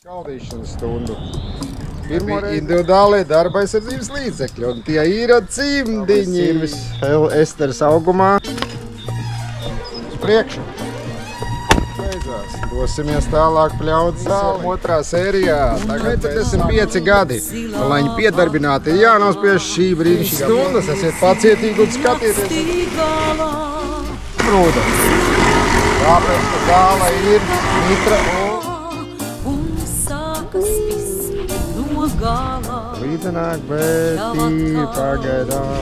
Skaldīšanas stundu. Pirmo individuālie darba aizsardzības līdzekļi, un tie ir cimdiņi. Esteres augumā. Uz priekšu. Beidzās. Dosimies tālāk pļaudas zāli. Otrā sērijā. Tagad 45 gadi. Un, lai viņi piedarbināti, ir jānospiež šī brīnišķīgā stundas. Esiet pacietīgi un skatieties. Protams. Tāpēc, ka zāle ir mitra līdzenāk, bet tīri pagaidām.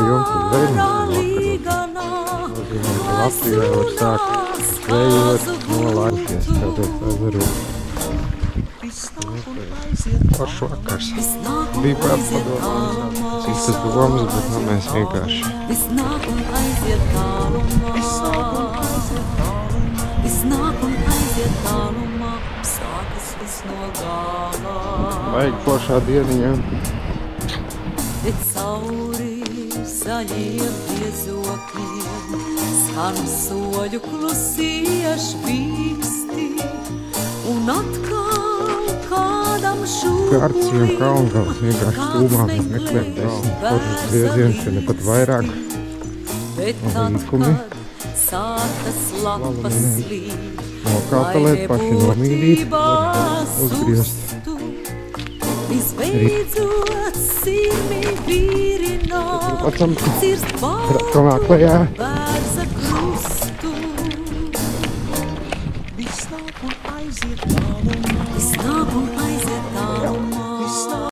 Jums ir vēļņas vakarā. Latvijā var sākt zvejot, nolaišies kādreiz ezeru. Foršs vakars. Bija padomās, citas domas, bet mēs vienkārši. Vajag foršā dieniņā. Zaļiem biezokļiem skan soļu klusie špīksti un atkal kādam šūkiem. Kārtsiem Kalngals vienkārši stūmā mēs meklējam 10 foršas griezienus, ja ne pat vairāk. Bet tad, kad sākas lapas slīd, nokāpelēt, paši nomīdīt, uzgriezt. Visbeidzot sirmi vīrināt, cirst Tomā klajā.